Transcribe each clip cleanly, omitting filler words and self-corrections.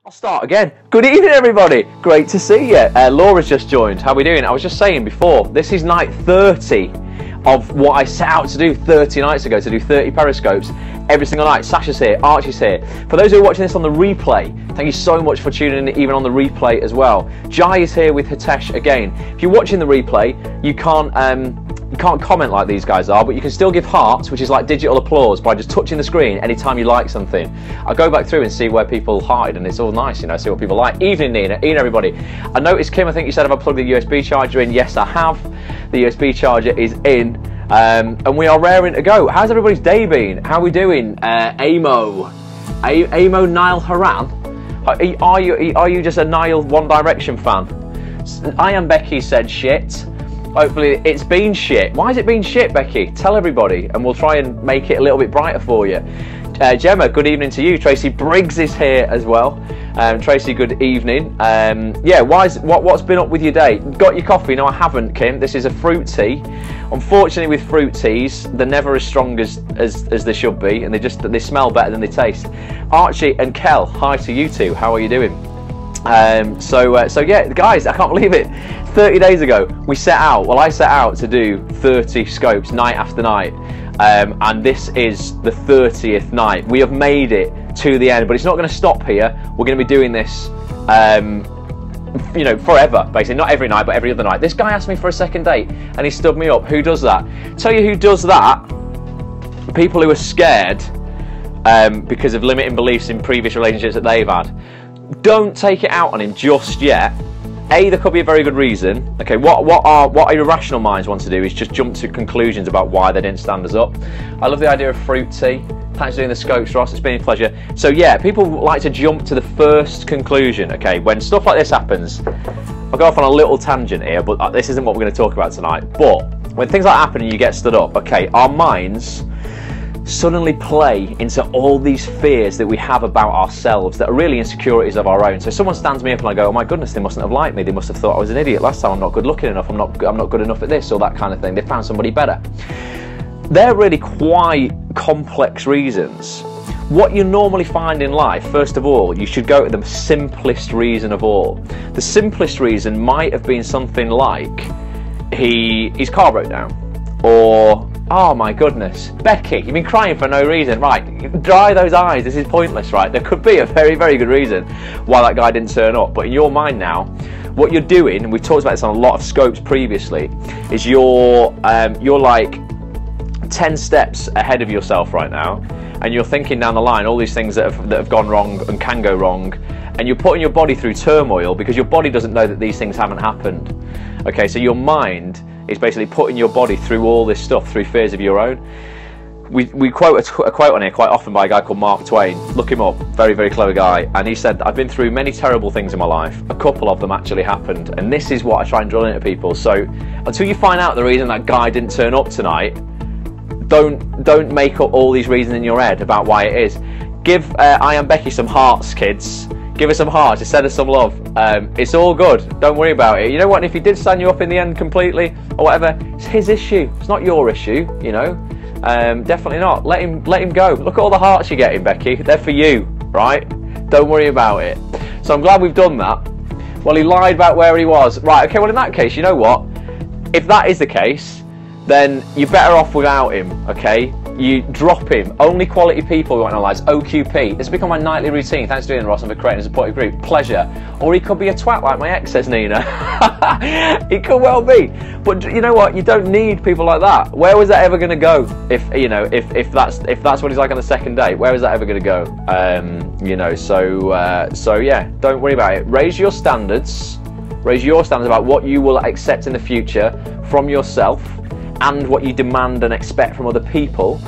I'll start again. Good evening, everybody. Great to see you. Laura's just joined. How are we doing? I was just saying before, this is night 30 of what I set out to do 30 nights ago, to do 30 Periscopes every single night. Sasha's here, Archie's here. For those who are watching this on the replay, thank you so much for tuning in even on the replay as well. Jai is here with Hitesh again. If you're watching the replay, you can't comment like these guys are, but you can still give hearts, which is like digital applause, by just touching the screen anytime you like something. I'll go back through and see where people hearted, and it's all nice, you know, see what people like. Evening, Nina. Evening, everybody. I noticed, Kim, I think you said, have I plugged the USB charger in? Yes, I have. The USB charger is in, and we are raring to go. How's everybody's day been? How are we doing? Amo Niall Haran? Are you just a Niall One Direction fan? I am Becky said shit. Hopefully it's been shit. Why has it been shit, Becky? Tell everybody and we'll try and make it a little bit brighter for you. Gemma, good evening to you. Tracy Briggs is here as well. Tracy, good evening. Yeah, what's been up with your day? Got your coffee? No, I haven't, Kim. This is a fruit tea. Unfortunately, with fruit teas, they're never as strong as they should be, and they smell better than they taste. Archie and Kel, hi to you two. How are you doing? So yeah, guys, I can't believe it. 30 days ago, I set out to do 30 scopes night after night, and this is the 30th night. We have made it to the end, but it's not going to stop here. We're going to be doing this, you know, forever, basically. Not every night, but every other night. This guy asked me for a second date, and he stood me up. Who does that? Tell you who does that. People who are scared because of limiting beliefs in previous relationships that they've had. Don't take it out on him just yet. There could be a very good reason. Okay, what our irrational minds want to do is just jump to conclusions about why they didn't stand us up. I love the idea of fruit tea. Thanks for doing the scopes, Ross. It's been a pleasure. So yeah, people like to jump to the first conclusion. Okay, when stuff like this happens, I'll go off on a little tangent here, but this isn't what we're going to talk about tonight. But when things like that happen and you get stood up, okay, our minds suddenly play into all these fears that we have about ourselves that are really insecurities of our own. So someone stands me up and I go, oh my goodness, they mustn't have liked me, they must have thought I was an idiot last time, I'm not good looking enough, I'm not good enough at this, or that kind of thing. They found somebody better. They're really quite complex reasons. What you normally find in life, first of all, you should go to the simplest reason of all. The simplest reason might have been something like his car broke down, or oh my goodness, Becky, you've been crying for no reason. Right, dry those eyes, this is pointless, right? There could be a very, very good reason why that guy didn't turn up. But in your mind now, what you're doing, and we've talked about this on a lot of scopes previously, is you're like 10 steps ahead of yourself right now, and you're thinking down the line all these things that have gone wrong and can go wrong, and you're putting your body through turmoil because your body doesn't know that these things haven't happened. Okay, so your mind is basically putting your body through all this stuff, through fears of your own. We quote a quote on here quite often by a guy called Mark Twain. Look him up, very, very clever guy. And he said, I've been through many terrible things in my life. A couple of them actually happened. And this is what I try and drill into people. So until you find out the reason that guy didn't turn up tonight, don't make up all these reasons in your head about why it is. Give I Am Becky some hearts, kids. Give us some hearts, just send us some love. It's all good, don't worry about it. You know what, if he did stand you up in the end completely or whatever, it's his issue, it's not your issue, you know. Definitely not. Let him go. Look at all the hearts you're getting, Becky, they're for you, right? Don't worry about it. So I'm glad we've done that. Well, he lied about where he was. Right, okay, well in that case, you know what, if that is the case, then you're better off without him, okay? You drop him. Only quality people we want in our lives. OQP. It's become my nightly routine. Thanks for doing it, Ross, and for creating a supportive group. Pleasure. Or he could be a twat like my ex, says Nina. He could well be. But you know what? You don't need people like that. Where was that ever going to go? If you know, if that's what he's like on the second date, where is that ever going to go? You know. So yeah, don't worry about it. Raise your standards. Raise your standards about what you will accept in the future from yourself, and what you demand and expect from other people.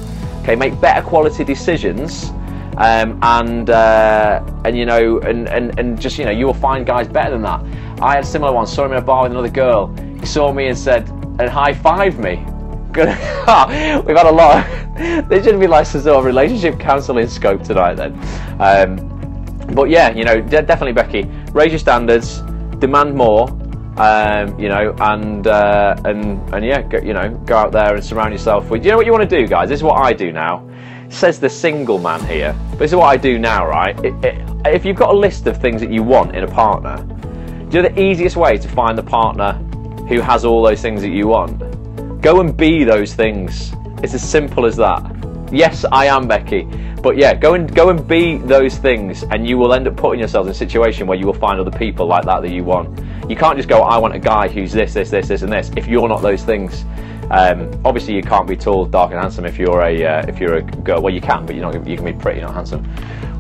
Okay, make better quality decisions, and you know, and just, you know, you will find guys better than that. I had a similar one. Saw him in a bar with another girl. He saw me and said, and high-fived me. We've had a lot. There should be like some sort of relationship counselling scope tonight then. But yeah, you know, definitely, Becky, raise your standards, demand more. You know, and yeah, you know, go out there and surround yourself with, you know what you want to do, guys? This is what I do now. says the single man here, but this is what I do now, right? If you've got a list of things that you want in a partner, do you know the easiest way to find the partner who has all those things that you want? Go and be those things. It's as simple as that. Yes, I am Becky, but yeah, go and be those things, and you will end up putting yourself in a situation where you will find other people like that you want. You can't just go, I want a guy who's this, and this, if you're not those things. Obviously, you can't be tall, dark, and handsome if you're a girl. Well, you can, but you can be pretty, not handsome.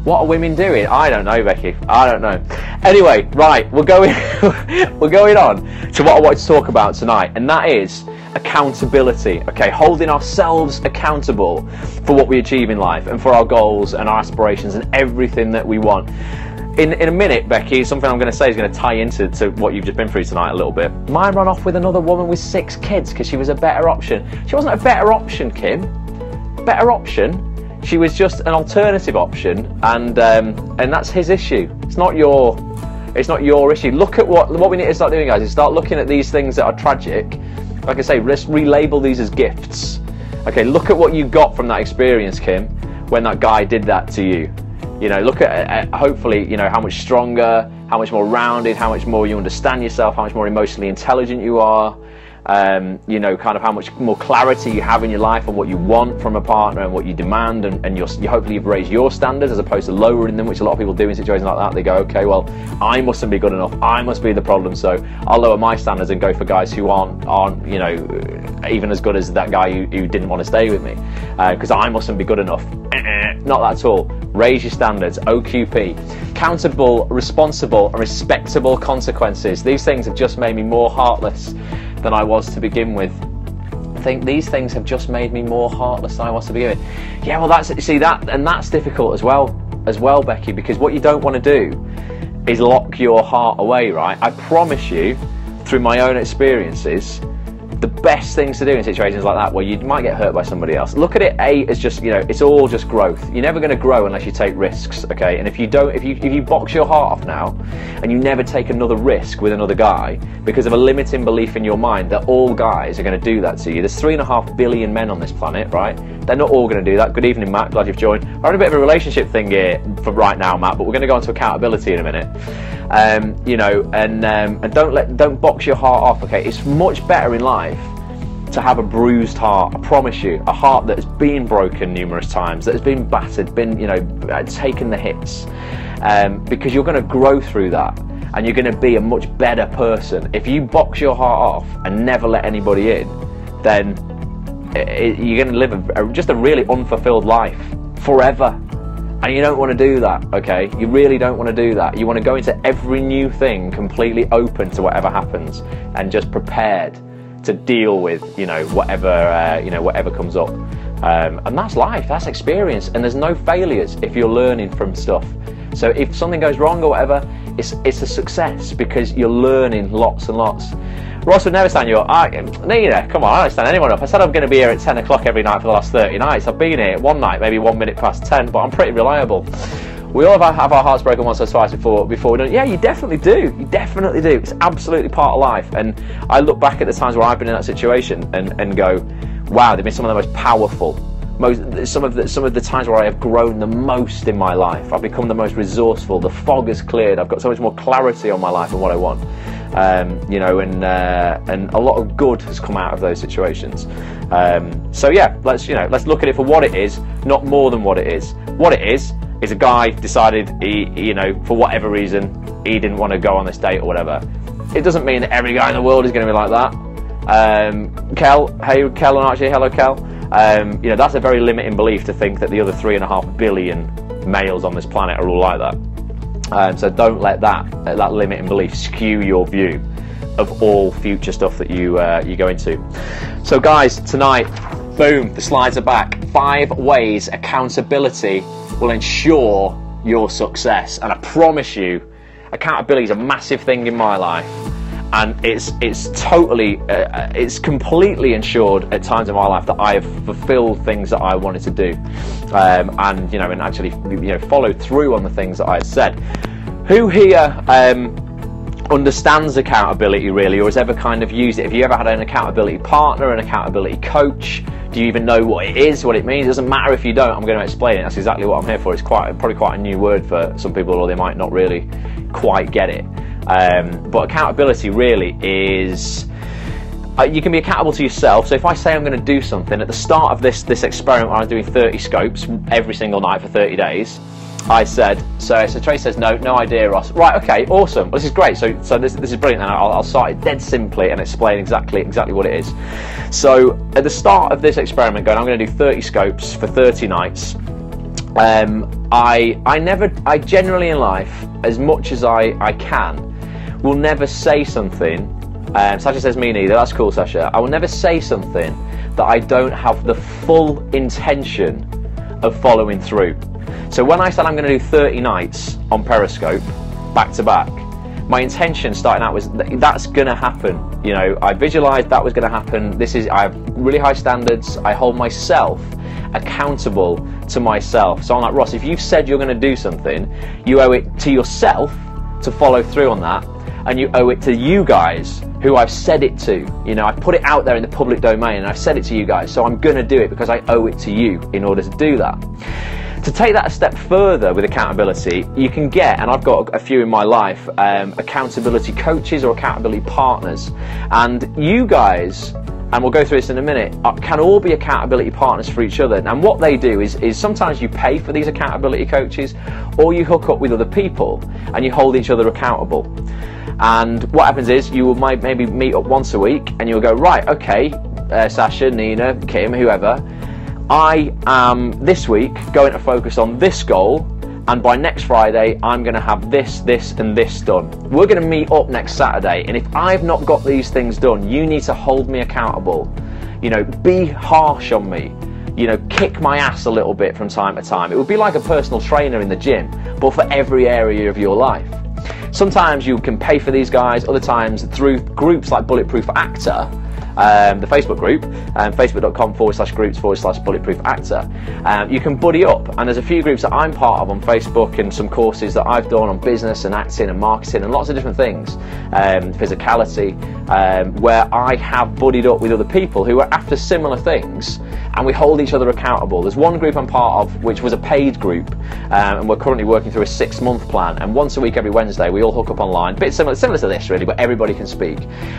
What are women doing? I don't know, Becky. I don't know. Anyway, right, we're going on to what I want to talk about tonight, and that is accountability. Okay, holding ourselves accountable for what we achieve in life and for our goals and our aspirations and everything that we want. In a minute, Becky, something I'm going to say is going to tie into what you've just been through tonight a little bit. Mine ran off with another woman with 6 kids because she was a better option. She wasn't a better option, Kim. Better option. She was just an alternative option, and that's his issue. It's not your issue. Look at what we need to start doing, guys. Is start looking at these things that are tragic. Like I say, let's relabel these as gifts. Okay, look at what you got from that experience, Kim, when that guy did that to you. You know, look at hopefully, you know, how much stronger, how much more rounded, how much more you understand yourself, how much more emotionally intelligent you are. You know, kind of how much more clarity you have in your life on what you want from a partner and what you demand, and you hopefully you've raised your standards as opposed to lowering them, which a lot of people do in situations like that. They go, okay, well, I mustn't be good enough, I must be the problem, so I'll lower my standards and go for guys who aren't you know, even as good as that guy who didn't want to stay with me, because I mustn't be good enough. Not that at all. Raise your standards. OQP. Accountable, responsible, and respectable consequences. These things have just made me more heartless than I was to begin with. I think these things have just made me more heartless than I was to begin with. Yeah, well, that's difficult as well, Becky, because what you don't want to do is lock your heart away, right? I promise you, through my own experiences, the best things to do in situations like that where you might get hurt by somebody else, look at it as just, you know, it's all just growth. You're never going to grow unless you take risks, okay? And if you box your heart off now and you never take another risk with another guy because of a limiting belief in your mind that all guys are going to do that to you. There's 3.5 billion men on this planet, right? They're not all going to do that. Good evening, Matt, glad you've joined. We're on a bit of a relationship thing here for right now, Matt, but we're going to go on to accountability in a minute. You know, and don't box your heart off, okay? It's much better in life to have a bruised heart, I promise you, a heart that has been broken numerous times, that has been battered, been, you know, taken the hits, because you're going to grow through that and you're going to be a much better person. If you box your heart off and never let anybody in, then you're going to live just a really unfulfilled life forever. And you don't want to do that, okay? You really don't want to do that. You want to go into every new thing completely open to whatever happens and just prepared to deal with, you know, whatever comes up. And that's life, that's experience, and there's no failures if you're learning from stuff. So if something goes wrong or whatever, it's a success because you're learning lots and lots. Ross would never stand you up. Come on, I don't stand anyone up. I said I'm going to be here at 10 o'clock every night for the last 30 nights. I've been here one night, maybe 1 minute past 10, but I'm pretty reliable. We all have our hearts broken once or twice before we do it. Yeah, you definitely do. You definitely do. It's absolutely part of life. And I look back at the times where I've been in that situation and go, wow, they've been some of the most powerful. Some of the times where I have grown the most in my life. I've become the most resourceful. The fog has cleared. I've got so much more clarity on my life and what I want. You know, and a lot of good has come out of those situations. So yeah, let's look at it for what it is, not more than what it is. What it is a guy decided he, for whatever reason, he didn't want to go on this date or whatever. It doesn't mean that every guy in the world is going to be like that. Kel, hey Kel and Archie, hello Kel. That's a very limiting belief to think that the other 3.5 billion males on this planet are all like that. So don't let that limiting belief skew your view of all future stuff that you go into. So guys, tonight, boom, the slides are back. 5 ways accountability will ensure your success. And I promise you, accountability is a massive thing in my life. And it's totally, it's completely ensured at times in my life that I have fulfilled things that I wanted to do, and actually, followed through on the things that I had said. Who here understands accountability really, or has ever kind of used it? Have you ever had an accountability partner, an accountability coach? Do you even know what it is, what it means? It doesn't matter if you don't. I'm going to explain it. That's exactly what I'm here for. It's probably quite a new word for some people, or they might not really quite get it. But accountability really is, you can be accountable to yourself. So if I say I'm going to do something, at the start of this experiment when I was doing 30 scopes every single night for 30 days, I said, so Tracy says, no idea, Ross. Right, okay, awesome. Well, this is great. So this is brilliant, and I'll start it dead simply and explain exactly what it is. So at the start of this experiment, I'm going to do 30 scopes for 30 nights. I generally in life, as much as I can, will never say something. Sasha says, me neither. That's cool, Sasha. I will never say something that I don't have the full intention of following through. So when I said I'm going to do 30 nights on Periscope, back to back, my intention starting out was that's going to happen. You know, I visualized that was going to happen. I have really high standards. I hold myself accountable to myself. So I'm like, Ross, if you've said you're going to do something, you owe it to yourself to follow through on that, and you owe it to you guys who I've said it to. You know, I put it out there in the public domain and I've said it to you guys, so I'm going to do it because I owe it to you in order to do that. To take that a step further with accountability, you can get, and I've got a few in my life, accountability coaches or accountability partners. And you guys, and we'll go through this in a minute, can all be accountability partners for each other. And what they do is sometimes you pay for these accountability coaches, or you hook up with other people and you hold each other accountable. And what happens is you will maybe meet up once a week and you'll go, right, okay, Sasha, Nina, Kim, whoever, I am this week going to focus on this goal, and by next Friday I'm going to have this, and this done. We're going to meet up next Saturday, and if I've not got these things done, you need to hold me accountable. You know, be harsh on me. You know, kick my ass a little bit from time to time. It would be like a personal trainer in the gym, but for every area of your life. Sometimes you can pay for these guys, other times through groups like Bulletproof Actor, the Facebook group, facebook.com/groups/Bulletproof Actor. You can buddy up, and there's a few groups that I'm part of on Facebook, and some courses that I've done on business and acting and marketing and lots of different things, physicality, where I have buddied up with other people who are after similar things, and we hold each other accountable. There's one group I'm part of which was a paid group, and we're currently working through a 6-month plan, and once a week every Wednesday we all hook up online, a bit similar to this really, but everybody can speak,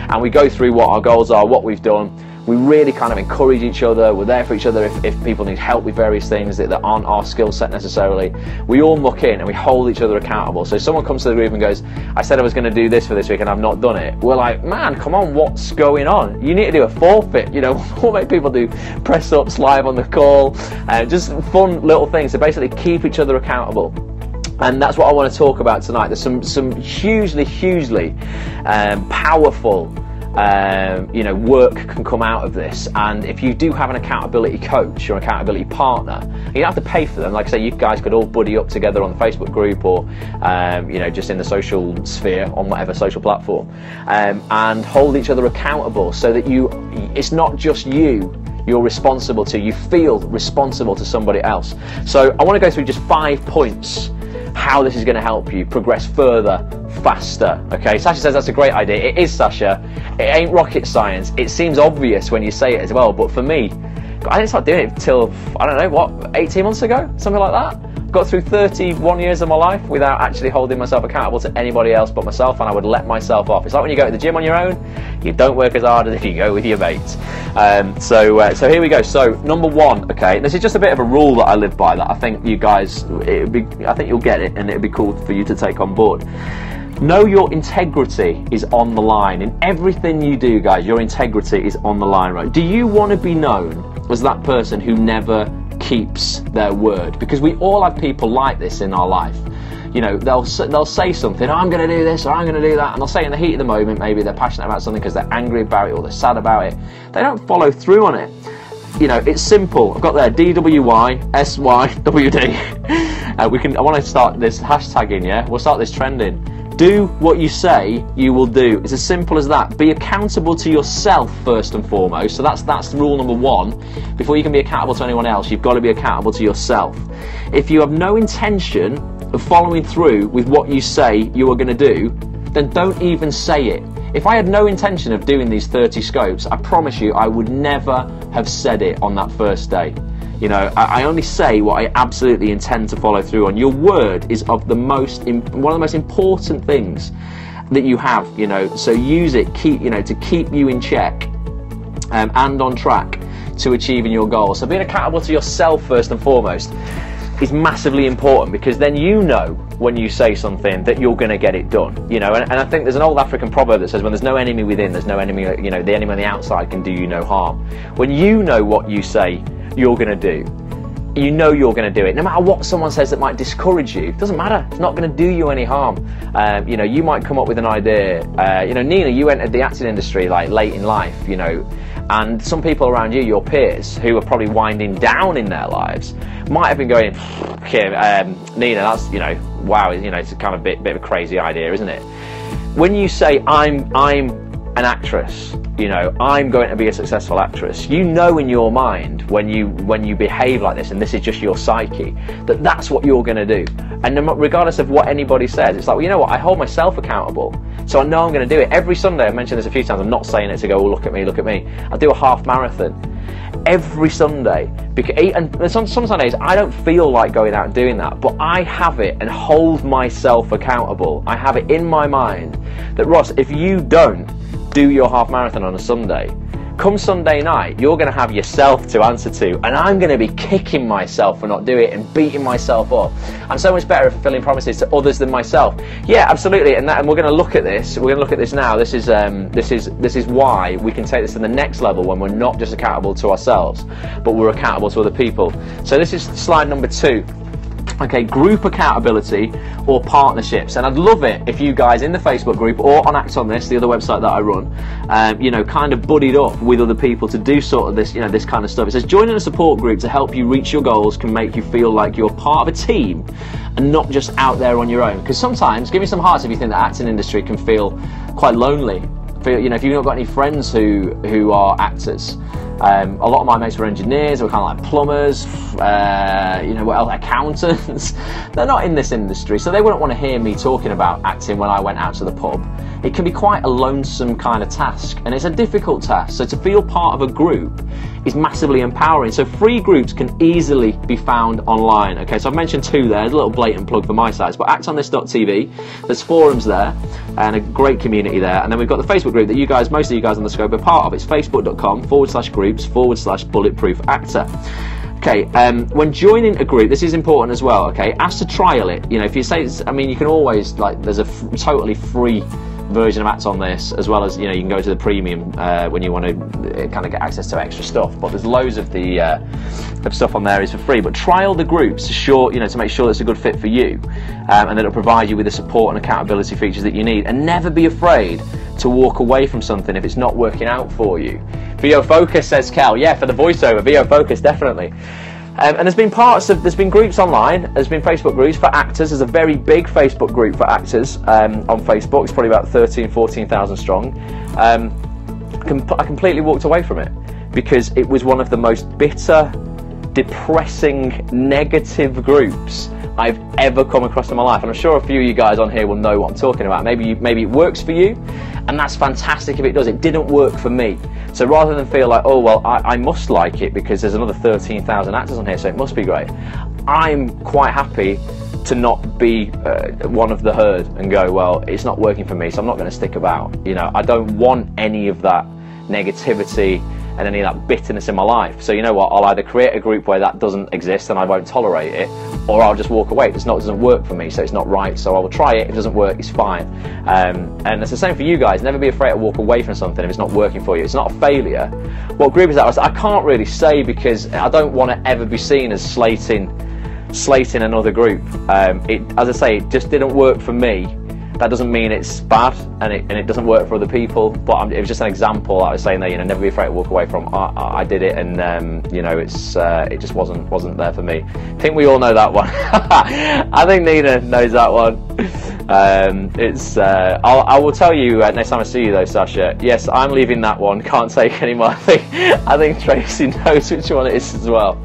and we go through what our goals are, what we've done. We really kind of encourage each other. We're there for each other if people need help with various things that aren't our skill set necessarily. We all muck in and we hold each other accountable. So if someone comes to the group and goes, I said I was going to do this for this week and I've not done it, we're like, man, come on, what's going on? You need to do a forfeit. You know, what make people do press ups live on the call, just fun little things to basically keep each other accountable. And that's what I want to talk about tonight. There's some hugely powerful work can come out of this. And if you do have an accountability coach or accountability partner, you don't have to pay for them. Like I say, you guys could all buddy up together on the Facebook group, or just in the social sphere on whatever social platform, and hold each other accountable, so that it's not just you're responsible to, you feel responsible to somebody else. So I want to go through just 5 points how this is going to help you progress further, faster. Okay, Sasha says that's a great idea. It is, Sasha. It ain't rocket science. It seems obvious when you say it as well, but for me, I didn't start doing it till, I don't know, what, 18 months ago? Something like that. Got through 31 years of my life without actually holding myself accountable to anybody else but myself, and I would let myself off. It's like when you go to the gym on your own, you don't work as hard as if you go with your mates. So here we go. So number 1, okay, this is just a bit of a rule that I live by that I think you guys, I think you'll get it, and it'd be cool for you to take on board. Know your integrity is on the line. In everything you do, guys, your integrity is on the line, right? Do you want to be known as that person who never keeps their word? Because we all have people like this in our life. You know, they'll say something, I'm going to do this or I'm going to do that, and they'll say it in the heat of the moment. Maybe they're passionate about something because they're angry about it or they're sad about it. They don't follow through on it. You know, it's simple. I've got there DWYSYWD. I want to start this hashtagging, yeah? We'll start this trending. Do what you say you will do. It's as simple as that. Be accountable to yourself first and foremost. So that's rule number 1. Before you can be accountable to anyone else, you've got to be accountable to yourself. If you have no intention of following through with what you say you are going to do, then don't even say it. If I had no intention of doing these 30 scopes, I promise you I would never have said it on that first day. You know, I only say what I absolutely intend to follow through on. Your word is of the one of the most important things that you have, you know, so use it, to keep you in check and on track to achieving your goals. So being accountable to yourself first and foremost is massively important, because then you know when you say something that you're going to get it done, you know. And I think there's an old African proverb that says, when there's no enemy within, there's no enemy, you know, the enemy on the outside can do you no harm. When you know what you say you're going to do, you know you're going to do it. No matter what someone says that might discourage you, it doesn't matter. It's not going to do you any harm. You know, you might come up with an idea. You know, Nina, you entered the acting industry like late in life, you know, and some people around you, your peers, who are probably winding down in their lives, might have been going, okay, Nina, that's, you know, wow, you know, it's a kind of bit of a crazy idea, isn't it? When you say, I'm an actress, you know, I'm going to be a successful actress, you know in your mind when you behave like this, and this is just your psyche, that that's what you're going to do. And regardless of what anybody says, it's like, well, you know what, I hold myself accountable, so I know I'm going to do it. Every Sunday, I've mentioned this a few times, I'm not saying it to go, oh, look at me, look at me. I do a half marathon every Sunday, and some Sundays I don't feel like going out and doing that, but I have it and hold myself accountable. I have it in my mind that, Ross, if you don't do your half marathon on a Sunday, come Sunday night, you're going to have yourself to answer to, and I'm going to be kicking myself for not doing it and beating myself up. I'm so much better at fulfilling promises to others than myself. Yeah, absolutely, and we're going to look at this. We're going to look at this now. This is why we can take this to the next level when we're not just accountable to ourselves, but we're accountable to other people. So this is slide number 2. Okay, group accountability or partnerships. And I'd love it if you guys in the Facebook group or on Act On This, the other website that I run, you know, kind of buddied up with other people to do sort of this, you know, this kind of stuff. It says joining a support group to help you reach your goals can make you feel like you're part of a team and not just out there on your own. Because sometimes, give me some hearts if you think the acting industry can feel quite lonely. You know, if you've not got any friends who are actors. A lot of my mates were engineers, they were kind of like plumbers, you know, what else, accountants. They're not in this industry, so they wouldn't want to hear me talking about acting when I went out to the pub. It can be quite a lonesome kind of task, and it's a difficult task. So to feel part of a group is massively empowering. So free groups can easily be found online. Okay, so I've mentioned 2 there. There's a little blatant plug for my sites, but actonthis.tv. There's forums there and a great community there, and then we've got the Facebook group that you guys, most of you guys on the scope, are part of. It's facebook.com/groups/Bulletproof Actor. Okay, when joining a group, this is important as well. Okay, ask to trial it. You know, if you say, I mean, you can always, like, there's a totally free version of Act On This, as well as, you know, you can go to the premium when you want to kind of get access to extra stuff. But there's loads of the of stuff on there is for free. But trial the groups to make sure it's a good fit for you, and that it'll provide you with the support and accountability features that you need. And never be afraid to walk away from something if it's not working out for you. VO Focus, says Cal. Yeah, for the voiceover, VO Focus, definitely. And there's been groups online, there's been Facebook groups for actors. There's a very big Facebook group for actors on Facebook. It's probably about 14,000 strong. I completely walked away from it because it was one of the most bitter, depressing, negative groups I've ever come across in my life. And I'm sure a few of you guys on here will know what I'm talking about. Maybe it works for you, and that's fantastic if it does. It didn't work for me. So rather than feel like, oh, well, I must like it because there's another 13,000 actors on here, so it must be great, I'm quite happy to not be one of the herd and go, well, it's not working for me, so I'm not going to stick about. You know, I don't want any of that negativity and any of that bitterness in my life. So you know what, I'll either create a group where that doesn't exist and I won't tolerate it, or I'll just walk away. It doesn't work for me, so it's not right, so I will try it. If it doesn't work, it's fine. And it's the same for you guys. Never be afraid to walk away from something if it's not working for you. It's not a failure. What group is that? I can't really say, because I don't want to ever be seen as slating another group. As I say, it just didn't work for me. That doesn't mean it's bad, and it doesn't work for other people. But it was just an example that I was saying there. You know, never be afraid to walk away from. I did it, and you know, it just wasn't there for me. I think we all know that one. I think Nina knows that one. I will tell you next time I see you though, Sasha. Yes, I'm leaving that one. Can't take any more. I think Tracy knows which one it is as well.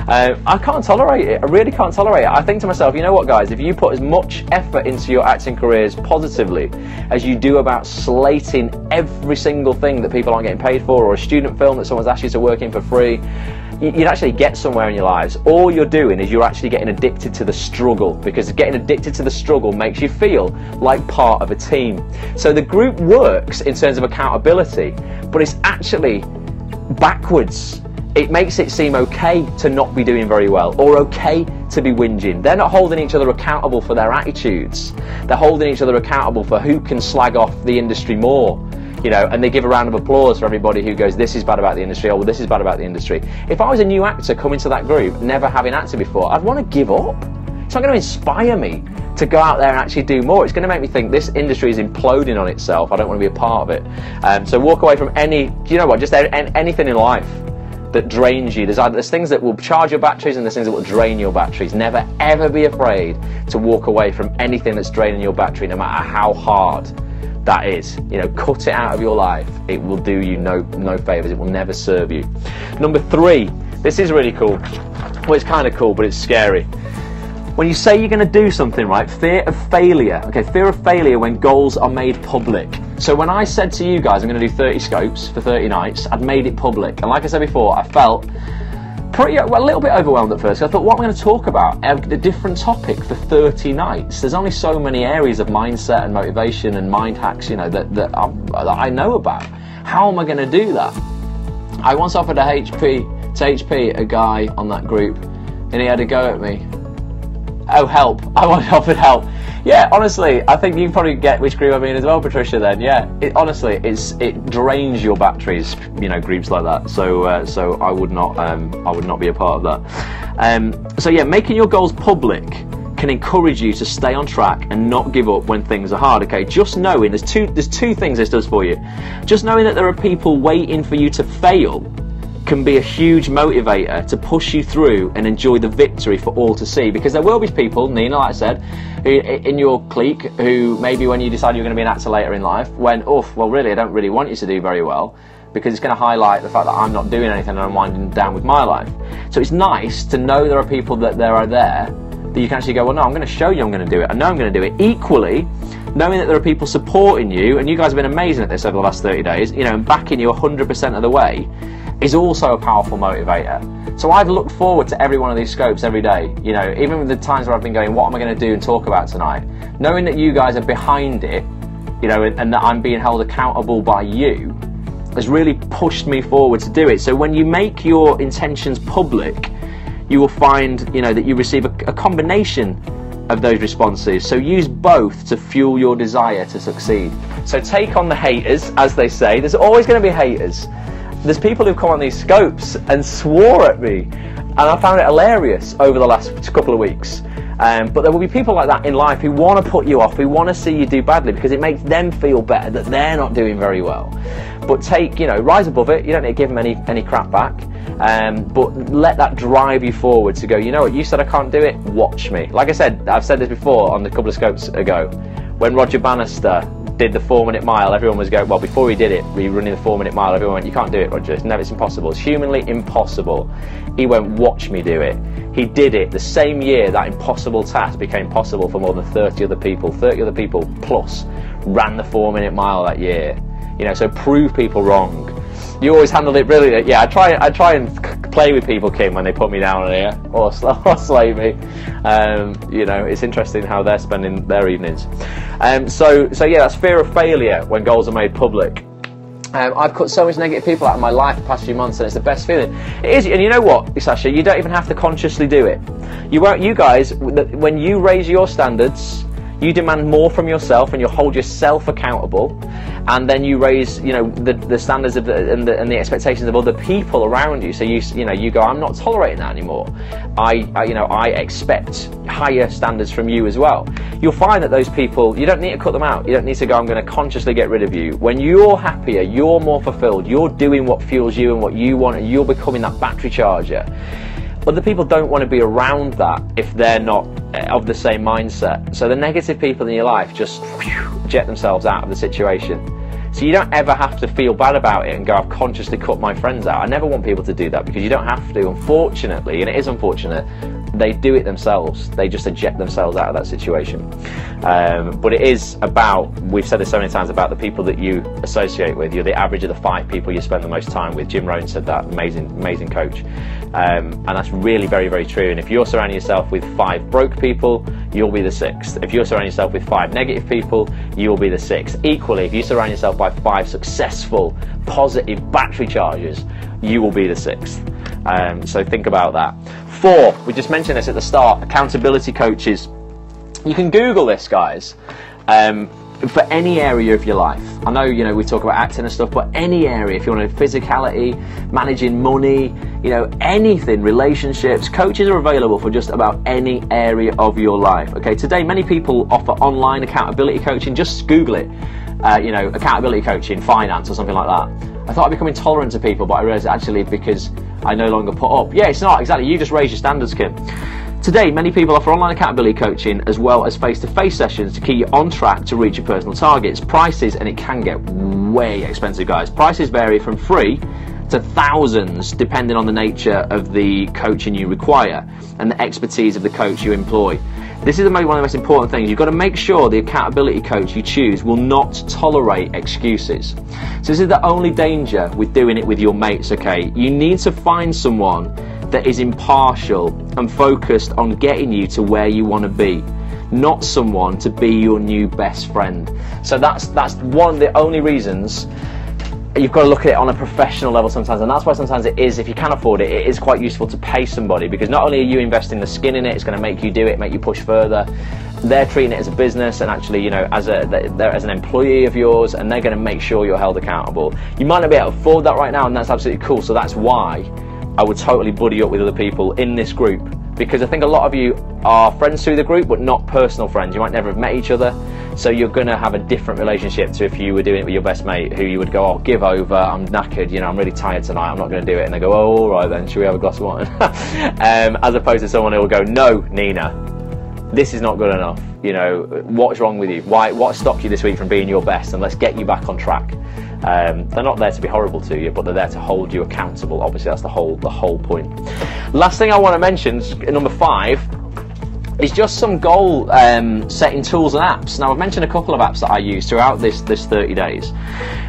I can't tolerate it. I really can't tolerate it. I think to myself, you know what, guys? If you put as much effort into your acting careers positively as you do about slating every single thing that people aren't getting paid for, or a student film that someone's asked you to work in for free, you'd actually get somewhere in your lives. All you're doing is you're actually getting addicted to the struggle, because getting addicted to the struggle makes you feel like part of a team. So the group works in terms of accountability, but it's actually backwards. It makes it seem okay to not be doing very well, or okay to be whinging. They're not holding each other accountable for their attitudes. They're holding each other accountable for who can slag off the industry more. You know, and they give a round of applause for everybody who goes, this is bad about the industry, or well, this is bad about the industry. If I was a new actor coming to that group, never having acted before, I'd want to give up. It's not going to inspire me to go out there and actually do more. It's going to make me think this industry is imploding on itself. I don't want to be a part of it. So walk away from just anything in life that drains you. There's things that will charge your batteries, and there's things that will drain your batteries. Never ever be afraid to walk away from anything that's draining your battery, no matter how hard that is. You know, cut it out of your life. It will do you no favors. It will never serve you. Number 3, this is really cool. Well, it's kind of cool, but it's scary. When you say you're going to do something, right? Fear of failure. Okay, fear of failure when goals are made public. So when I said to you guys I'm going to do 30 scopes for 30 nights, I'd made it public. And like I said before, I felt a little bit overwhelmed at first. I thought, what am I going to talk about? A different topic for 30 nights. There's only so many areas of mindset and motivation and mind hacks, you know, that I know about. How am I going to do that? I once offered to HP a guy on that group, and he had a go at me. Oh, help. I offered help. Yeah, honestly, I think you probably get which group I'm in as well, Patricia, then. Yeah, it drains your batteries, you know, groups like that. So I would not be a part of that. So yeah, making your goals public can encourage you to stay on track and not give up when things are hard. Okay, just knowing there's two things this does for you. Just knowing that there are people waiting for you to fail can be a huge motivator to push you through and enjoy the victory for all to see. Because there will be people, Nina, like I said, who, in your clique, who maybe when you decide you're going to be an actor later in life, went, oh, well, really, I don't really want you to do very well, because it's going to highlight the fact that I'm not doing anything and I'm winding down with my life. So it's nice to know there are people that are there that you can actually go, well, no, I'm going to show you I'm going to do it. I know I'm going to do it. Equally, knowing that there are people supporting you, and you guys have been amazing at this over the last 30 days, you know, and backing you 100% of the way, is also a powerful motivator. So I've looked forward to every one of these scopes every day, you know, even with the times where I've been going, what am I going to do and talk about tonight? Knowing that you guys are behind it, you know, and that I'm being held accountable by you, has really pushed me forward to do it. So when you make your intentions public, you will find, you know, that you receive a combination of those responses. So use both to fuel your desire to succeed. So take on the haters, as they say. There's always going to be haters. There's people who've come on these scopes and swore at me, and I found it hilarious over the last couple of weeks. But there will be people like that in life who want to put you off, who want to see you do badly, because it makes them feel better that they're not doing very well. But rise above it. You don't need to give them any crap back. But let that drive you forward to go, you know what, you said I can't do it, watch me. Like I said, I've said this before on a couple of scopes ago, when Roger Bannister did the 4-minute mile, everyone was going, well, before he did it, running the 4-minute mile, everyone went, you can't do it, Roger, it's impossible, it's humanly impossible. He went, watch me do it. He did it. The same year that impossible task became possible for more than 30 other people plus ran the 4-minute mile that year. You know, so prove people wrong. You always handled it brilliantly. Yeah, I try and play with people, Kim, when they put me down here or slay me. You know, it's interesting how they're spending their evenings. So yeah, that's fear of failure when goals are made public. I've cut so much negative people out of my life the past few months, and it's the best feeling. It is, and you know what, Sasha, you don't even have to consciously do it. You guys, when you raise your standards, you demand more from yourself, and you hold yourself accountable, and then you raise, you know, the standards of and the expectations of other people around you. So you go, I'm not tolerating that anymore. I expect higher standards from you as well. You'll find that those people, you don't need to cut them out. You don't need to go, I'm going to consciously get rid of you. When you're happier, you're more fulfilled, you're doing what fuels you and what you want, and you're becoming that battery charger. Other people don't want to be around that if they're not of the same mindset. So the negative people in your life just jet themselves out of the situation. So you don't ever have to feel bad about it and go, I've consciously cut my friends out. I never want people to do that, because you don't have to, unfortunately, and it is unfortunate, they do it themselves. They just eject themselves out of that situation. But it is about, we've said this so many times, about the people that you associate with. You're the average of the 5 people you spend the most time with. Jim Rohn said that, amazing coach. And that's really very, very true. And if you're surrounding yourself with 5 broke people, you'll be the 6th. If you're surrounding yourself with 5 negative people, you will be the 6th. Equally, if you surround yourself by 5 successful, positive battery chargers, you will be the 6th. So think about that. 4, we just mentioned this at the start, accountability coaches. You can Google this, guys, for any area of your life. I know, you know, we talk about acting and stuff, but any area, if you want to, physicality, managing money, you know, anything, relationships, coaches are available for just about any area of your life. Okay, today many people offer online accountability coaching. Just Google it, you know, accountability coaching, finance or something like that. I thought I'd become intolerant to people, but I realised actually because I no longer put up. Yeah, it's not, exactly, you just raise your standards, Kim. Today, many people offer online accountability coaching as well as face-to-face sessions to keep you on track to reach your personal targets. Prices, and it can get way expensive, guys. Prices vary from free to thousands depending on the nature of the coaching you require and the expertise of the coach you employ. This is one of the most important things. You've got to make sure the accountability coach you choose will not tolerate excuses. So this is the only danger with doing it with your mates, okay? You need to find someone that is impartial and focused on getting you to where you want to be, not someone to be your new best friend. So that's one of the only reasons you've got to look at it on a professional level sometimes, and that's why sometimes it is, if you can afford it, it is quite useful to pay somebody, because not only are you investing the skin in it, it's going to make you do it, make you push further. They're treating it as a business and actually, you know, as an employee of yours, and they're going to make sure you're held accountable. You might not be able to afford that right now, and that's absolutely cool. So that's why I would totally buddy up with other people in this group, because I think a lot of you are friends through the group but not personal friends. You might never have met each other, so you're going to have a different relationship to if you were doing it with your best mate, who you would go, oh, give over, I'm knackered, you know, I'm really tired tonight, I'm not going to do it, and they go, oh, all right then, should we have a glass of wine? As opposed to someone who will go, no, Nina, this is not good enough, you know, what's wrong with you, what stopped you this week from being your best, and let's get you back on track. They're not there to be horrible to you, but they're there to hold you accountable. Obviously that's the whole point. Last thing I want to mention, number 5, is just some goal setting tools and apps. Now I've mentioned a couple of apps that I use throughout this 30 days.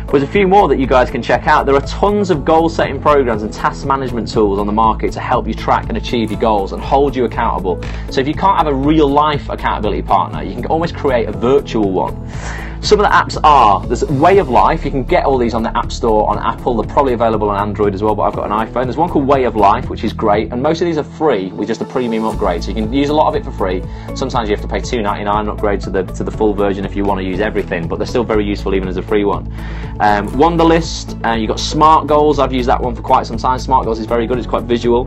There's a few more that you guys can check out. There are tons of goal setting programs and task management tools on the market to help you track and achieve your goals and hold you accountable. So if you can't have a real life accountability partner, you can almost create a virtual one. Some of the apps are, there's Way of Life. You can get all these on the App Store on Apple. They're probably available on Android as well, but I've got an iPhone. There's one called Way of Life, which is great, and most of these are free with just a premium upgrade, so you can use a lot of it for free. Sometimes you have to pay $2.99 and upgrade to the full version if you want to use everything, but they're still very useful even as a free one. Wonderlist, you've got Smart Goals. I've used that one for quite some time. Smart Goals is very good, it's quite visual.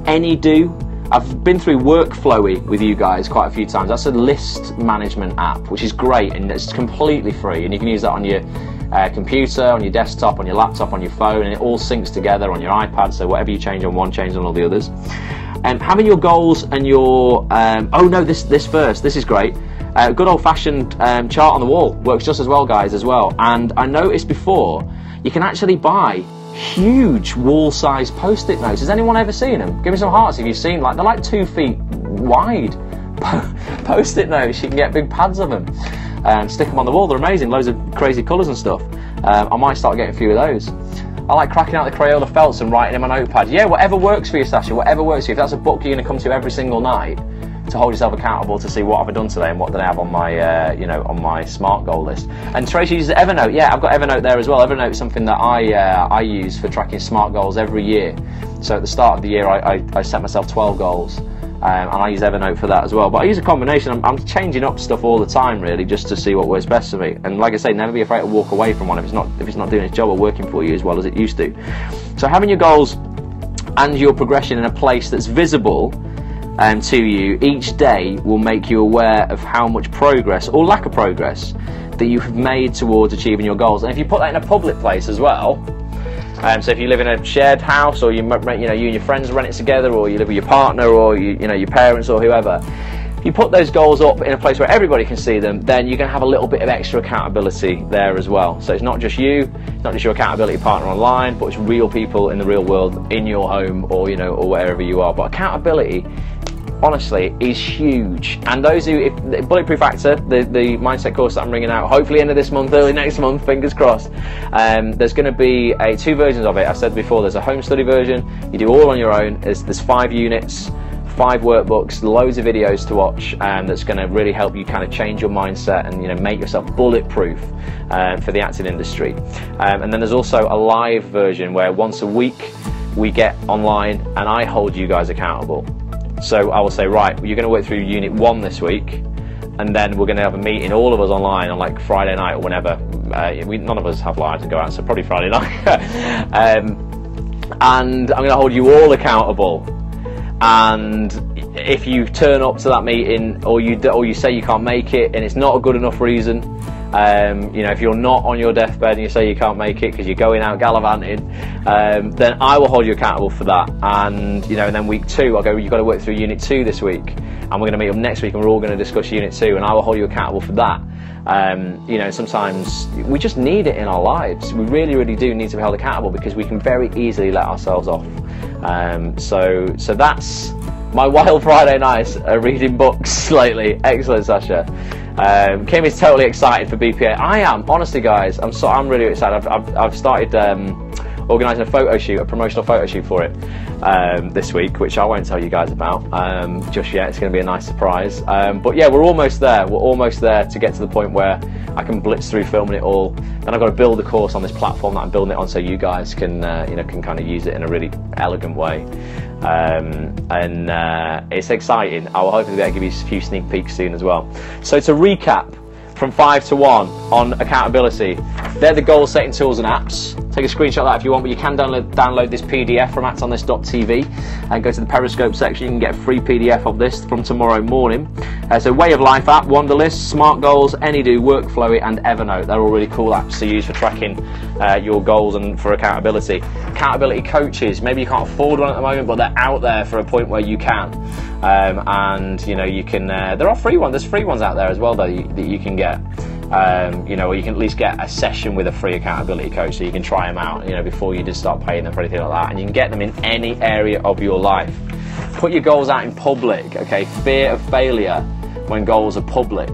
AnyDo. I've been through Workflowy with you guys quite a few times. That's a list management app, which is great, and it's completely free, and you can use that on your computer, on your desktop, on your laptop, on your phone, and it all syncs together on your iPad, so whatever you change on one, change on all the others. Having your goals and your oh no, this first, this is great. Good old-fashioned chart on the wall works just as well, guys, as well. And I noticed before, you can actually buy huge wall-sized post-it notes. Has anyone ever seen them? Give me some hearts if you've seen, like, they're like 2 feet wide post-it notes. You can get big pads of them and stick them on the wall. They're amazing, loads of crazy colours and stuff. I might start getting a few of those. I like cracking out the Crayola felts and writing in my notepad. Yeah, whatever works for you, Sasha, whatever works for you. If that's a book you're going to come to every single night to hold yourself accountable to see what have I done today and what did I have on my, you know, on my SMART goal list. And Tracy uses Evernote. Yeah, I've got Evernote there as well. Evernote is something that I use for tracking SMART goals every year. So at the start of the year, I set myself 12 goals. And I use Evernote for that as well. But I use a combination. I'm changing up stuff all the time, really, just to see what works best for me. And like I say, never be afraid to walk away from one if it's not doing its job or working for you as well as it used to. So having your goals and your progression in a place that's visible to you each day will make you aware of how much progress or lack of progress that you have made towards achieving your goals. And if you put that in a public place as well, So if you live in a shared house, or you and your friends rent it together, or you live with your partner, or your parents or whoever, if you put those goals up in a place where everybody can see them, then you're going to have a little bit of extra accountability there as well. So it's not just you, it's not just your accountability partner online, but it's real people in the real world, in your home, or or wherever you are. But accountability, honestly, is huge. And those who, Bulletproof Actor, the mindset course that I'm bringing out, hopefully end of this month, early next month, fingers crossed, there's going to be two versions of it. I said before, there's a home study version, you do all on your own. There's 5 units, 5 workbooks, loads of videos to watch, that's going to really help you kind of change your mindset and make yourself bulletproof for the acting industry. And then there's also a live version where once a week we get online and I hold you guys accountable. So I will say, right, you're going to work through Unit 1 this week, and then we're going to have a meeting, all of us online, on like Friday night or whenever. None of us have lives and go out, so probably Friday night. And I'm going to hold you all accountable. And if you turn up to that meeting, or you say you can't make it, and it's not a good enough reason, if you're not on your deathbed and you say you can't make it because you're going out gallivanting, then I will hold you accountable for that. And and then week 2, I'll go, you've got to work through Unit 2 this week, and we're going to meet up next week, and we're all going to discuss Unit 2, and I will hold you accountable for that. Sometimes we just need it in our lives. We really, really do need to be held accountable, because we can very easily let ourselves off. So that's my wild Friday nights, reading books lately. Excellent, Sasha. Kim is totally excited for BPA. I am, honestly, guys. I'm really excited. I've started organising a promotional photo shoot for it this week, which I won't tell you guys about just yet. It's going to be a nice surprise. But yeah, we're almost there. We're almost there to get to the point where I can blitz through filming it all. Then I've got to build a course on this platform that I'm building it on, so you guys can can kind of use it in a really elegant way. It's exciting. I will hopefully be able to give you a few sneak peeks soon as well. So to recap, from 5 to 1 on accountability, they're the goal setting tools and apps. Take a screenshot of that if you want, but you can download this PDF from actonthis.tv and go to the Periscope section. You can get a free PDF of this from tomorrow morning. So Way of Life app, Wonderlist, Smart Goals, AnyDo, Workflowy and Evernote. They're all really cool apps to use for tracking your goals and for accountability. Accountability coaches, maybe you can't afford one at the moment, but they're out there for a point where you can. You can, there are free ones, there's free ones out there as well though that you can get. Or you can at least get a session with a free accountability coach, so you can try them out, before you just start paying them for anything like that. And you can get them in any area of your life. Put your goals out in public, okay? Fear of failure when goals are public,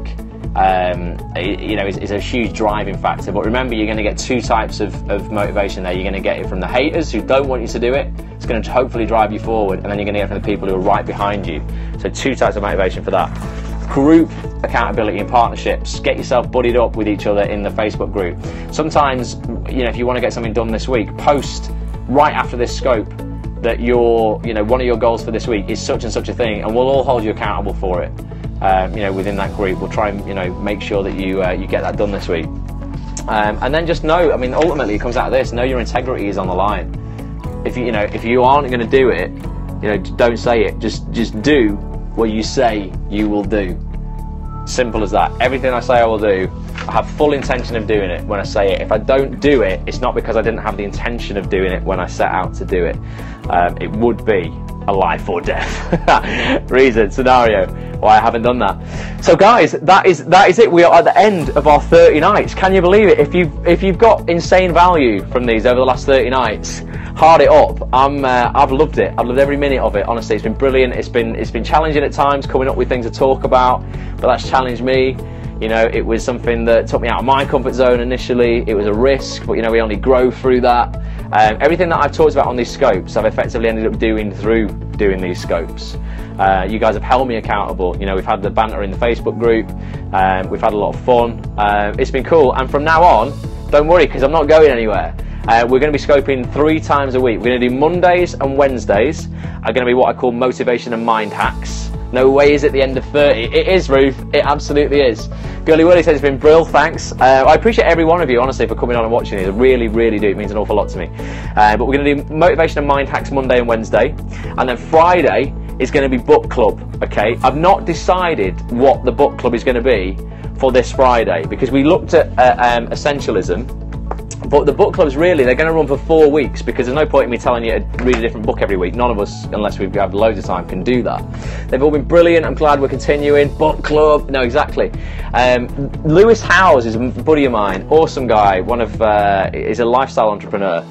is a huge driving factor. But remember, you're going to get 2 types of motivation there. You're going to get it from the haters who don't want you to do it. It's going to hopefully drive you forward, and then you're going to get it from the people who are right behind you. So 2 types of motivation for that. Group accountability and partnerships. Get yourself buddied up with each other in the Facebook group. Sometimes, if you want to get something done this week, post right after this scope that one of your goals for this week is such and such a thing, and we'll all hold you accountable for it. Within that group, we'll try and make sure that you get that done this week. And then just know, ultimately it comes out of this. Know your integrity is on the line. If you aren't going to do it, don't say it. Just do what you say you will do. Simple as that. Everything I say I will do, I have full intention of doing it when I say it. If I don't do it, it's not because I didn't have the intention of doing it when I set out to do it. It would be a life or death reason, scenario why I haven't done that. So guys, that is it. We are at the end of our 30 nights. Can you believe it? If you've got insane value from these over the last 30 nights, hard it up. I've loved it. I've loved every minute of it. Honestly, it's been brilliant. It's been challenging at times, coming up with things to talk about, but that's challenged me. It was something that took me out of my comfort zone initially. It was a risk, but we only grow through that. Everything that I've talked about on these scopes, I've effectively ended up doing through doing these scopes. You guys have held me accountable. We've had the banter in the Facebook group. We've had a lot of fun. It's been cool. And from now on, don't worry, because I'm not going anywhere. We're going to be scoping 3 times a week. We're going to do Mondays and Wednesdays are going to be what I call motivation and mind hacks. No way is it the end of 30. It is, Ruth. It absolutely is. Girly Willie says it's been brilliant, thanks. I appreciate every one of you, honestly, for coming on and watching it. I really, really do. It means an awful lot to me. But we're going to do motivation and mind hacks Monday and Wednesday. And then Friday is going to be book club, okay? I've not decided what the book club is going to be for this Friday, because we looked at essentialism But the book clubs, really, they're going to run for 4 weeks, because there's no point in me telling you to read a different book every week. None of us, unless we have loads of time, can do that. They've all been brilliant. I'm glad we're continuing. Book club, no, exactly. Lewis Howes is a buddy of mine, awesome guy. He's a lifestyle entrepreneur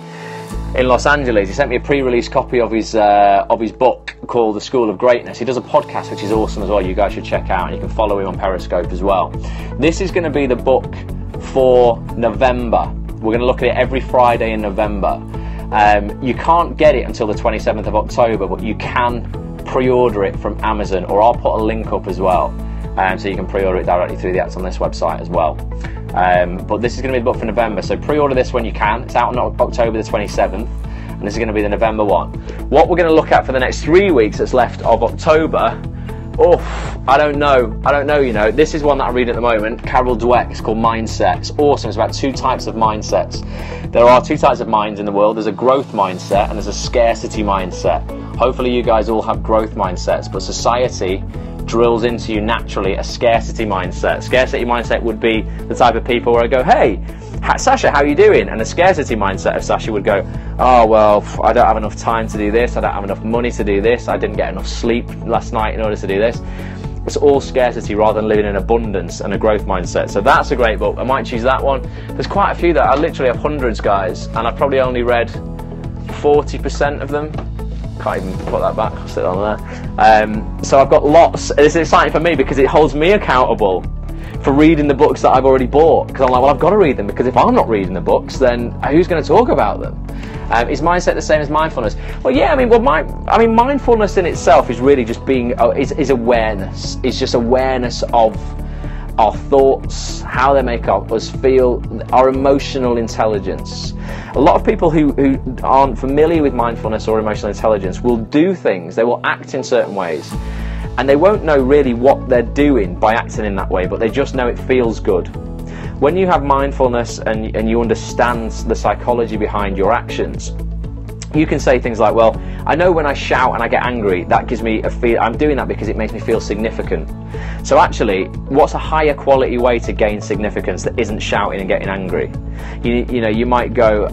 in Los Angeles. He sent me a pre-release copy of his book called The School of Greatness. He does a podcast which is awesome as well. You guys should check out, and you can follow him on Periscope as well. This is going to be the book for November. We're going to look at it every Friday in November. You can't get it until the 27th of October, but you can pre-order it from Amazon, or I'll put a link up as well, so you can pre-order it directly through the Acts on This website as well. But this is going to be the book for November, so pre-order this when you can. It's out on October the 27th, and this is going to be the November one. What we're going to look at for the next 3 weeks that's left of October, I don't know, you know. This is one that I read at the moment, Carol Dweck. It's called Mindset. It's awesome. It's about 2 types of mindsets. There are 2 types of minds in the world. There's a growth mindset and there's a scarcity mindset. Hopefully you guys all have growth mindsets, but society drills into you naturally a scarcity mindset. Scarcity mindset would be the type of people where I go, hey, Sasha, how are you doing? And the scarcity mindset of Sasha would go, oh, well, I don't have enough time to do this. I don't have enough money to do this. I didn't get enough sleep last night in order to do this. It's all scarcity rather than living in abundance and a growth mindset. So that's a great book. I might choose that one. There's quite a few that I literally have hundreds, guys, and I've probably only read 40% of them. Can't even put that back, I'll sit on there. So I've got lots. It's exciting for me because it holds me accountable for reading the books that I've already bought, because I'm like, well, I've got to read them, because if I'm not reading the books, then who's going to talk about them? Is mindset the same as mindfulness? Well, yeah, mindfulness in itself is really just being, is awareness. It's just awareness of our thoughts, how they make us feel, our emotional intelligence. A lot of people who aren't familiar with mindfulness or emotional intelligence will do things, they will act in certain ways, and they won't know really what they're doing by acting in that way, but they just know it feels good. When you have mindfulness and you understand the psychology behind your actions, you can say things like, well, I know when I shout and I get angry, that gives me a feel, I'm doing that because it makes me feel significant. So actually, what's a higher quality way to gain significance that isn't shouting and getting angry? You know, you might go,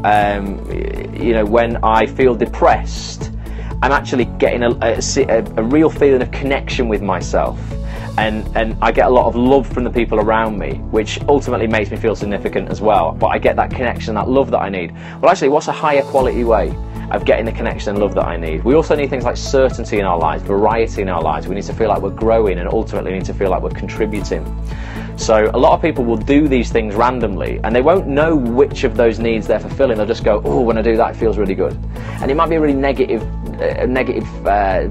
when I feel depressed, I'm actually getting a real feeling of connection with myself. And I get a lot of love from the people around me, which ultimately makes me feel significant as well. But I get that connection, that love that I need. Well, actually, what's a higher quality way of getting the connection and love that I need? We also need things like certainty in our lives, variety in our lives. We need to feel like we're growing, and ultimately need to feel like we're contributing. So a lot of people will do these things randomly, and they won't know which of those needs they're fulfilling. They'll just go, oh, when I do that, it feels really good. And it might be a really negative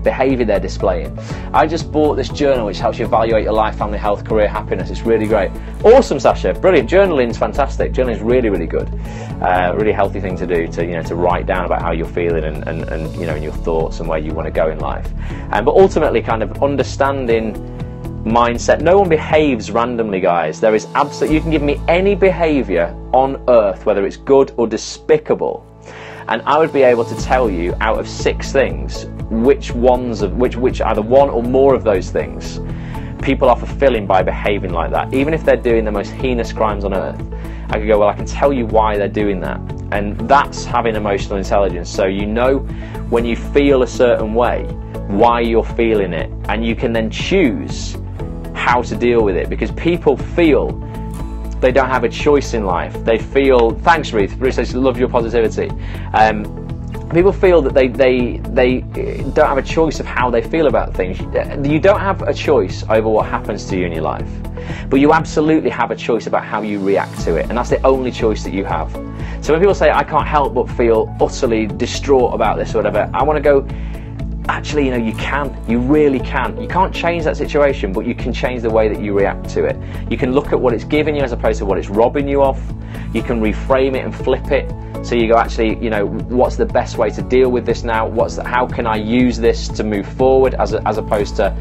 behaviour they're displaying. I just bought this journal which helps you evaluate your life, family, health, career, happiness. It's really great. Awesome, Sasha. Brilliant. Journaling's fantastic. Journaling's really, really good. Really healthy thing to do, to write down about how you're feeling and your thoughts and where you want to go in life. But ultimately, kind of understanding mindset. No one behaves randomly, guys. There is you can give me any behaviour on earth, whether it's good or despicable, and I would be able to tell you out of 6 things which either one or more of those things people are fulfilling by behaving like that. Even if they're doing the most heinous crimes on earth, I could go, well, I can tell you why they're doing that. And that's having emotional intelligence. So you know when you feel a certain way, why you're feeling it, and you can then choose how to deal with it, because people feel they don't have a choice in life. They feel, thanks Ruth, Ruth says love your positivity. People feel that they don't have a choice of how they feel about things. You don't have a choice over what happens to you in your life, but you absolutely have a choice about how you react to it, and that's the only choice that you have. So when people say, I can't help but feel utterly distraught about this or whatever, I want to go, actually, you can. You really can. You can't change that situation, but you can change the way that you react to it. You can look at what it's giving you as opposed to what it's robbing you of. You can reframe it and flip it. So you go, actually, what's the best way to deal with this now? How can I use this to move forward, as opposed to,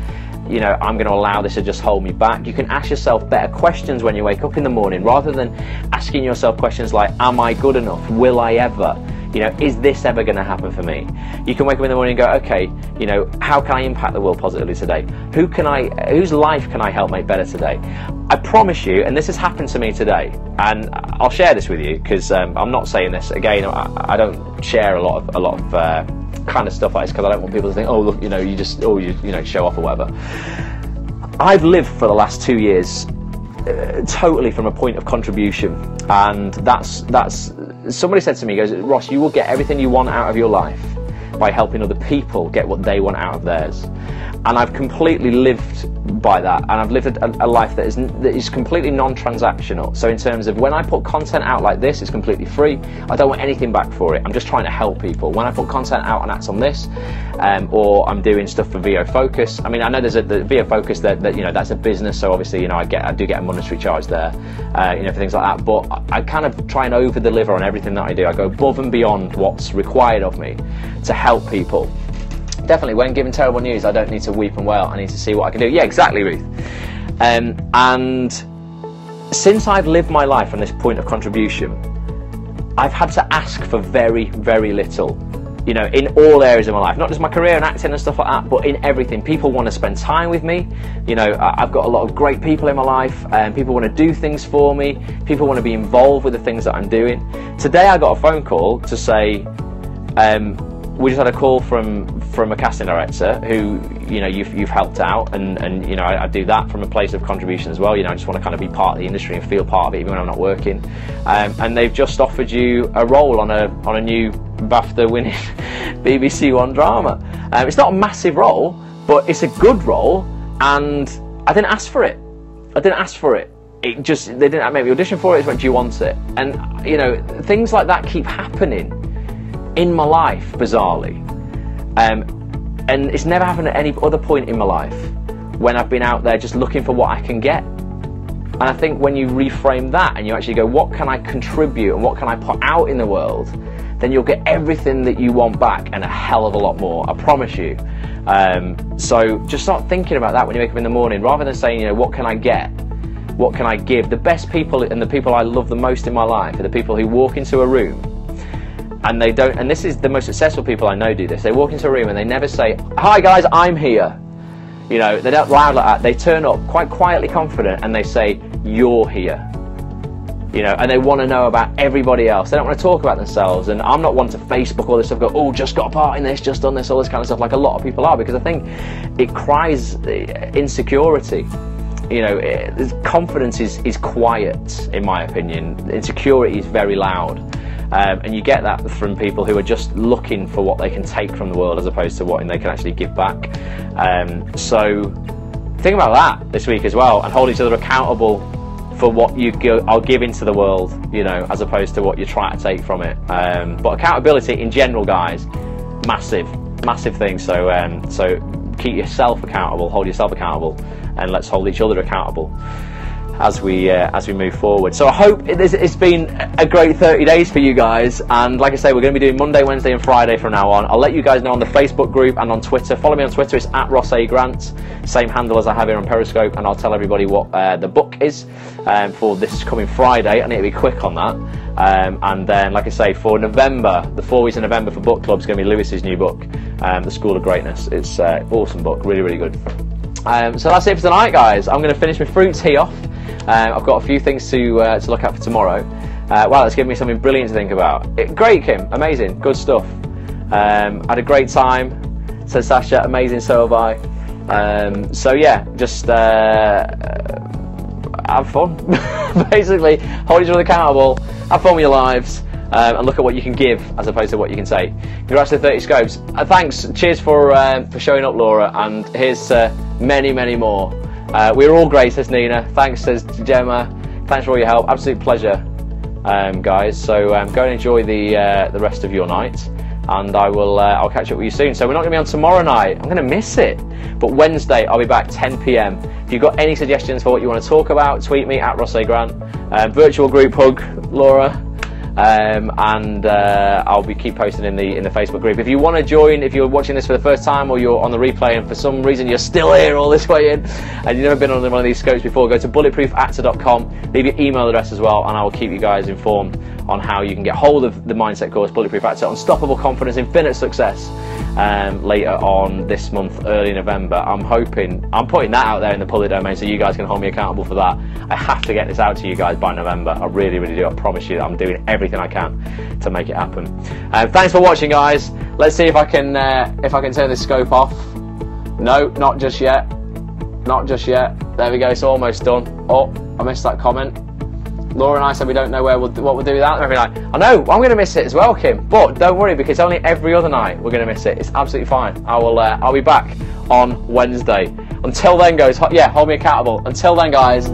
I'm going to allow this to just hold me back. You can ask yourself better questions when you wake up in the morning, rather than asking yourself questions like, am I good enough? Will I ever? You know, is this ever going to happen for me? You can wake up in the morning and go, okay, you know, how can I impact the world positively today? Whose life can I help make better today? I promise you, and this has happened to me today, and I'll share this with you because I'm not saying this again. I don't share a lot of kind of stuff like this because I don't want people to think, oh look, you know, you know, show off or whatever. I've lived for the last 2 years totally from a point of contribution, and that's somebody said to me, goes, Ross, you will get everything you want out of your life by helping other people get what they want out of theirs. And I've completely lived by that, and I've lived a life that is completely non-transactional. So in terms of when I put content out like this, it's completely free. I don't want anything back for it. I'm just trying to help people. When I put content out on Acts on this, or I'm doing stuff for VO Focus. I mean, I know there's the VO Focus that you know, that's a business, so obviously, you know, I do get a monetary charge there, you know, for things like that. But I kind of try and over deliver on everything that I do. I go above and beyond what's required of me to help people. Definitely, when given terrible news, I don't need to weep and wail. I need to see what I can do. Yeah, exactly, Ruth. And since I've lived my life from this point of contribution, I've had to ask for very, very little. You know, in all areas of my life, not just my career and acting and stuff like that, but in everything. People want to spend time with me. You know, I've got a lot of great people in my life, and people want to do things for me. People want to be involved with the things that I'm doing. Today, I got a phone call to say, we just had a call from a casting director who, you know, you've helped out, and you know, I do that from a place of contribution as well. You know, I just want to kind of be part of the industry and feel part of it even when I'm not working. And they've just offered you a role on a new BAFTA-winning BBC One drama. It's not a massive role, but it's a good role, and I didn't ask for it. I didn't ask for it. It just, they didn't make me audition for it. It's when, do you want it? And you know, things like that keep happening in my life, bizarrely. And it's never happened at any other point in my life when I've been out there just looking for what I can get. And I think when you reframe that and you actually go, what can I contribute and what can I put out in the world, then you'll get everything that you want back and a hell of a lot more, I promise you. So just start thinking about that when you wake up in the morning, rather than saying, you know, what can I get? What can I give? The best people and the people I love the most in my life are the people who walk into a room and they don't, and this is the most successful people I know do this, they walk into a room and they never say, hi guys, I'm here. You know, they don't loud like that. They turn up quite quietly confident and they say, you're here. You know, and they want to know about everybody else. They don't want to talk about themselves. And I'm not one to Facebook all this stuff, go, oh, just got a part in this, just done this, all this kind of stuff, like a lot of people are, because I think it cries insecurity. You know, confidence is quiet, in my opinion. Insecurity is very loud. And you get that from people who are just looking for what they can take from the world as opposed to what they can actually give back. So think about that this week as well, and hold each other accountable for what you are giving to the world, you know, as opposed to what you're trying to take from it. But accountability in general, guys, massive thing. So keep yourself accountable, hold yourself accountable, and let's hold each other accountable as we move forward. So I hope it's been a great 30 days for you guys, and like I say, we're going to be doing Monday, Wednesday and Friday from now on. I'll let you guys know on the Facebook group and on Twitter. Follow me on Twitter, it's @RossAGrant, same handle as I have here on Periscope, and I'll tell everybody what the book is for this coming Friday. I need to be quick on that. And then, like I say, for November, the 4 weeks in November for book club is going to be Lewis's new book, The School of Greatness. It's an awesome book, really good. So that's it for tonight, guys. I'm going to finish my fruit tea off. I've got a few things to look at for tomorrow. Wow, that's given me something brilliant to think about. Great, Kim, amazing, good stuff. Had a great time, says Sasha, amazing, so have I. So yeah, just have fun. Basically, hold each other accountable, have fun with your lives, and look at what you can give as opposed to what you can take. Congrats to 30 scopes. Thanks, cheers for showing up, Laura, and here's many more. We're all great, says Nina. Thanks, says Gemma. Thanks for all your help. Absolute pleasure, guys. So go and enjoy the rest of your night, and I'll catch up with you soon. So we're not going to be on tomorrow night. I'm going to miss it. But Wednesday, I'll be back 10 PM. If you've got any suggestions for what you want to talk about, tweet me @RossAGrant. Virtual group hug, Laura. And I'll keep posting in the Facebook group. If you want to join, if you're watching this for the first time or you're on the replay and for some reason you're still here all this way in and you've never been on one of these scopes before, go to bulletproofactor.com, leave your email address as well, and I will keep you guys informed on how you can get hold of the mindset course, Bulletproof Actor, Unstoppable Confidence, Infinite Success, later on this month, early November. I'm putting that out there in the public domain so you guys can hold me accountable for that. I have to get this out to you guys by November. I really, really do. I promise you that I'm doing everything I can to make it happen. Thanks for watching, guys. Let's see if I can turn this scope off. No, not just yet. Not just yet. There we go. It's almost done. Oh, I missed that comment. Laura and I said we don't know what we'll do with that every night. I know, I'm going to miss it as well, Kim. But don't worry, because only every other night we're going to miss it. It's absolutely fine. I'll be back on Wednesday. Until then, guys, hold me accountable. Until then, guys,